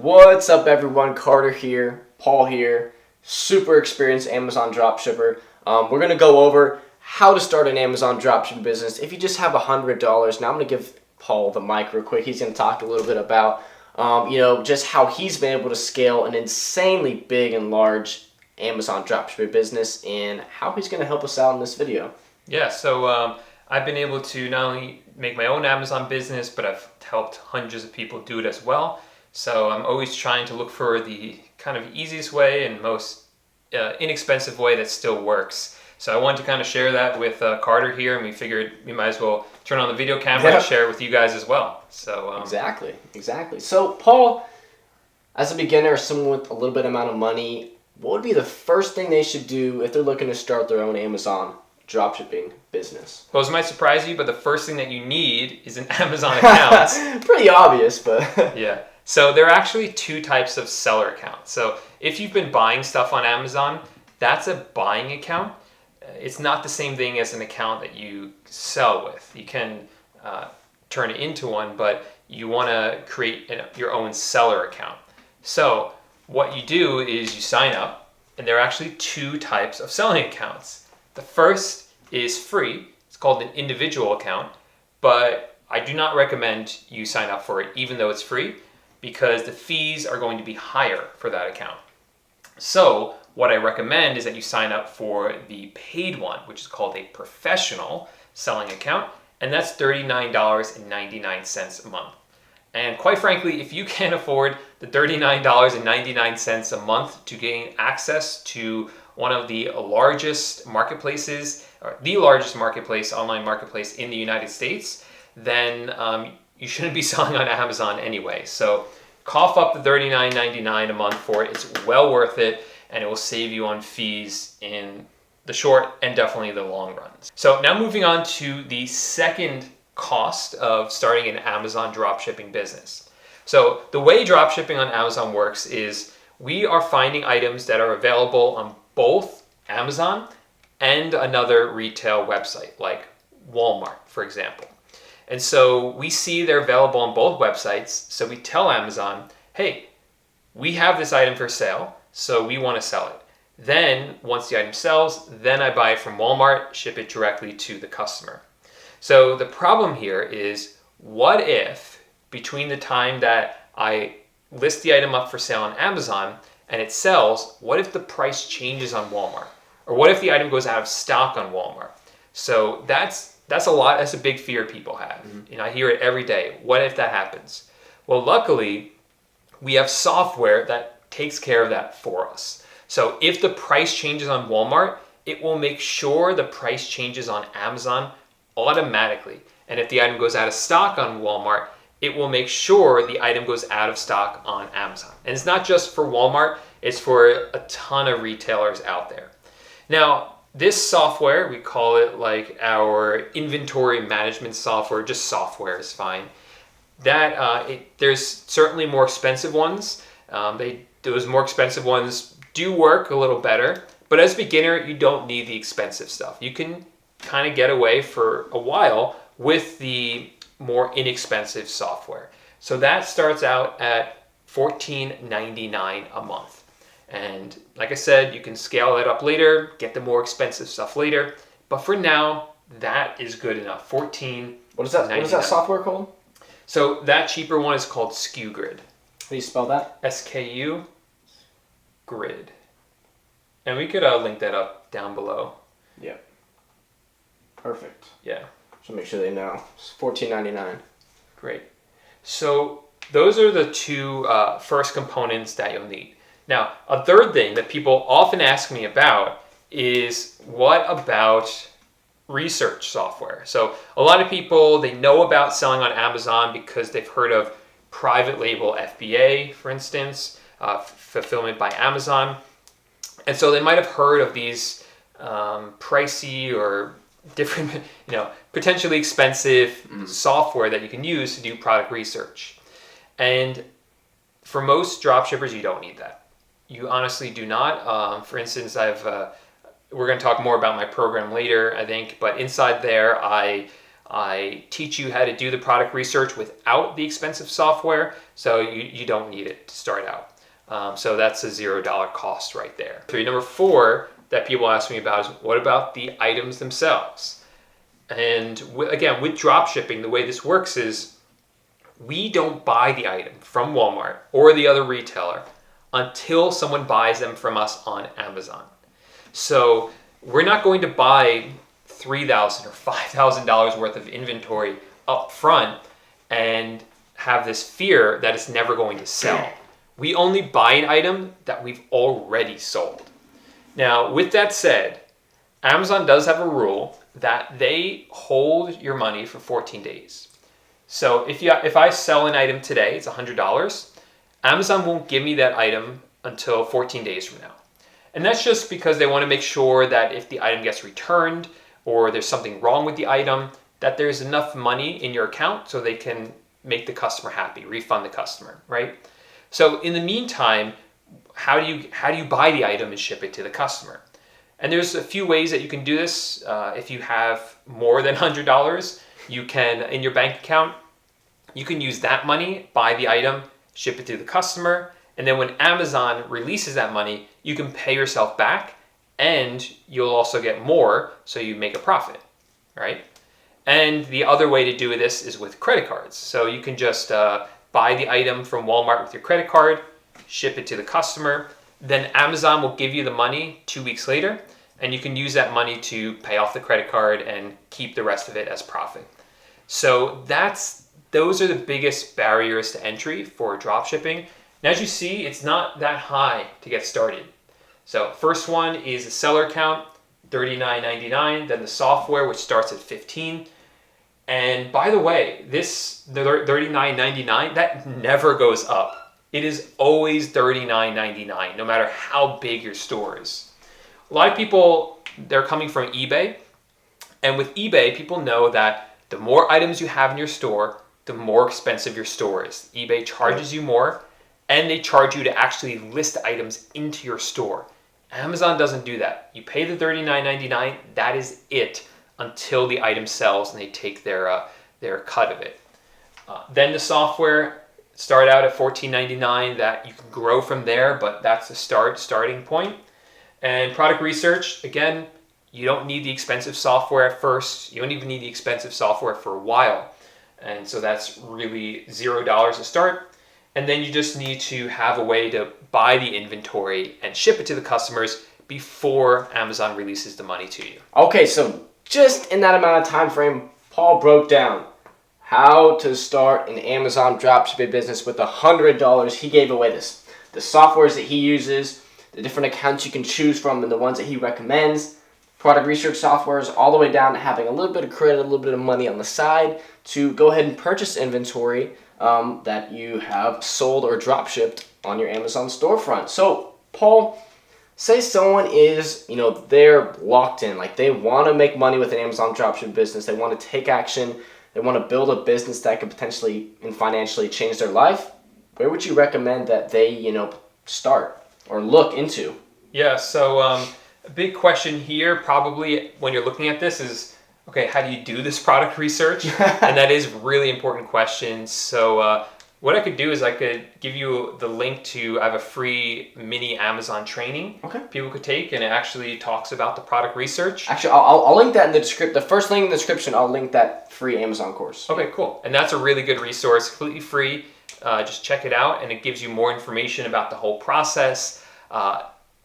What's up, everyone? Carter here, Paul here, super experienced Amazon dropshipper. We're going to go over how to start an Amazon dropshipping business. If you just have $100, now I'm going to give Paul the mic real quick. He's going to talk a little bit about, just how he's been able to scale an insanely big and large Amazon dropshipping business and how he's going to help us out in this video. Yeah, so I've been able to not only make my own Amazon business, but I've helped hundreds of people do it as well. So I'm always trying to look for the kind of easiest way and most inexpensive way that still works. So I wanted to kind of share that with Carter here, and we figured we might as well turn on the video camera and share it with you guys as well. So Exactly. So Paul, as a beginner or someone with a little bit amount of money, what would be the first thing they should do if they're looking to start their own Amazon dropshipping business? Well, this might surprise you, but the first thing that you need is an Amazon account. Pretty obvious, but yeah. So there are actually two types of seller accounts. So if you've been buying stuff on Amazon, that's a buying account. It's not the same thing as an account that you sell with. You can turn it into one, but you want to create your own seller account. So what you do is you sign up, and there are actually two types of selling accounts. The first is free. It's called an individual account, but I do not recommend you sign up for it even though it's free, because the fees are going to be higher for that account. So what I recommend is that you sign up for the paid one, which is called a professional selling account, and that's $39.99 a month. And quite frankly, if you can't afford the $39.99 a month to gain access to one of the largest marketplaces, or the largest marketplace, online marketplace in the United States, then you shouldn't be selling on Amazon anyway. So cough up the $39.99 a month for it. It's well worth it, and it will save you on fees in the short and definitely the long run. So now moving on to the second cost of starting an Amazon dropshipping business. So the way dropshipping on Amazon works is we are finding items that are available on both Amazon and another retail website like Walmart, for example. And so we see they're available on both websites. So we tell Amazon, hey, we have this item for sale, so we want to sell it. Then once the item sells, then I buy it from Walmart, ship it directly to the customer. So the problem here is, what if between the time that I list the item up for sale on Amazon and it sells, what if the price changes on Walmart? Or what if the item goes out of stock on Walmart? So that's a big fear people have. Mm-hmm. I hear it every day. What if that happens? Well, luckily, we have software that takes care of that for us. So if the price changes on Walmart, it will make sure the price changes on Amazon automatically. And if the item goes out of stock on Walmart, it will make sure the item goes out of stock on Amazon. And it's not just for Walmart, it's for a ton of retailers out there. Now, this software, we call it like our inventory management software, just software is fine. There's certainly more expensive ones. Those more expensive ones do work a little better, but as a beginner, you don't need the expensive stuff. You can kind of get away for a while with the more inexpensive software. So that starts out at $14.99 a month. And like I said, you can scale that up later, get the more expensive stuff later. But for now, that is good enough. $14.99. What is that software called? So that cheaper one is called SKU Grid. How do you spell that? SKU Grid. And we could link that up down below. Yeah. Perfect. Yeah. So make sure they know. It's $14.99. Great. So those are the two first components that you'll need. Now, a third thing that people often ask me about is, what about research software? So a lot of people, they know about selling on Amazon because they've heard of private label FBA, for instance, fulfillment by Amazon. And so they might have heard of these pricey or different, potentially expensive software that you can use to do product research. And for most dropshippers, you don't need that. You honestly do not. For instance, we're going to talk more about my program later, I think, but inside there, I I teach you how to do the product research without the expensive software, so you don't need it to start out. So that's a $0 cost right there. Number 4 that people ask me about is, what about the items themselves? And again, with dropshipping, the way this works is we don't buy the item from Walmart or the other retailer until someone buys them from us on Amazon. So we're not going to buy $3,000 or $5,000 worth of inventory up front and have this fear that it's never going to sell. We only buy an item that we've already sold. Now, with that said, Amazon does have a rule that they hold your money for 14 days. So if I sell an item today, it's $100, Amazon won't give me that item until 14 days from now. And that's just because they want to make sure that if the item gets returned or there's something wrong with the item, that there's enough money in your account so they can make the customer happy, refund the customer, right? So in the meantime, how do you buy the item and ship it to the customer? And there's a few ways that you can do this. If you have more than $100, you can, in your bank account, you can use that money, buy the item, ship it to the customer, and then when Amazon releases that money, you can pay yourself back, and you'll also get more, so you make a profit, right? And the other way to do this is with credit cards. So you can just buy the item from Walmart with your credit card, ship it to the customer, then Amazon will give you the money 2 weeks later, and you can use that money to pay off the credit card and keep the rest of it as profit. So those are the biggest barriers to entry for dropshipping. And as you see, it's not that high to get started. So first one is a seller account, $39.99, then the software, which starts at $15. And by the way, the $39.99, that never goes up. It is always $39.99, no matter how big your store is. A lot of people, they're coming from eBay. And with eBay, people know that the more items you have in your store, the more expensive your store is. eBay charges you more, and they charge you to actually list items into your store. Amazon doesn't do that. You pay the $39.99, that is it, until the item sells and they take their cut of it. Then the software start out at $14.99, that you can grow from there, but that's the starting point. And product research, again, you don't need the expensive software at first. You don't even need the expensive software for a while. And so that's really $0 to start. And then you just need to have a way to buy the inventory and ship it to the customers before Amazon releases the money to you. Okay, so just in that amount of time frame, Paul broke down how to start an Amazon dropshipping business with $100. He gave away the softwares that he uses, the different accounts you can choose from, and the ones that he recommends, product research softwares, all the way down to having a little bit of credit, a little bit of money on the side to go ahead and purchase inventory that you have sold or drop shipped on your Amazon storefront. So, Paul, say someone is, they're locked in, like they want to make money with an Amazon dropship business, they want to take action, they want to build a business that could potentially and financially change their life. Where would you recommend that they, start or look into? Yeah, so a big question here probably when you're looking at this is, okay, how do you do this product research? And that is a really important question. So what I could do is I could give you the link to, I have a free mini Amazon training people could take, and it actually talks about the product research. Actually, I'll link that in the description. The first link in the description, I'll link that free Amazon course. Okay, cool. And that's a really good resource, completely free. Just check it out, and it gives you more information about the whole process.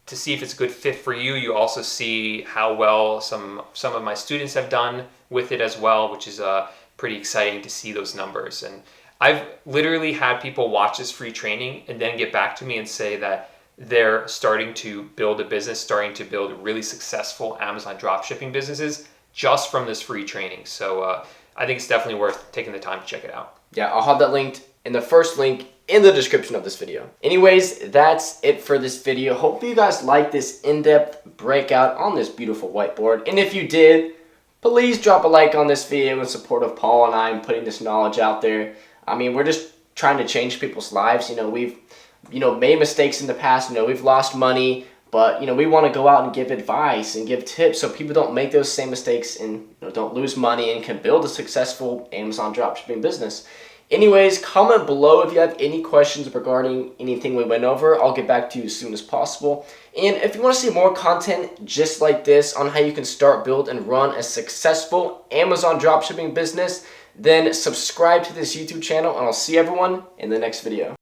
To see if it's a good fit for you. You also see how well some of my students have done with it as well, which is pretty exciting to see those numbers. And I've literally had people watch this free training and then get back to me and say that they're starting to build a business, starting to build really successful Amazon dropshipping businesses just from this free training. So I think it's definitely worth taking the time to check it out. Yeah, I'll have that linked in the first link in the description of this video. Anyways, that's it for this video. Hope you guys liked this in-depth breakout on this beautiful whiteboard. And if you did, please drop a like on this video in support of Paul and I in putting this knowledge out there. I mean, we're just trying to change people's lives. We've, made mistakes in the past. We've lost money. But we want to go out and give advice and give tips so people don't make those same mistakes and don't lose money and can build a successful Amazon dropshipping business. Anyways, comment below if you have any questions regarding anything we went over. I'll get back to you as soon as possible. And if you want to see more content just like this on how you can start, build, and run a successful Amazon dropshipping business, then subscribe to this YouTube channel, and I'll see everyone in the next video.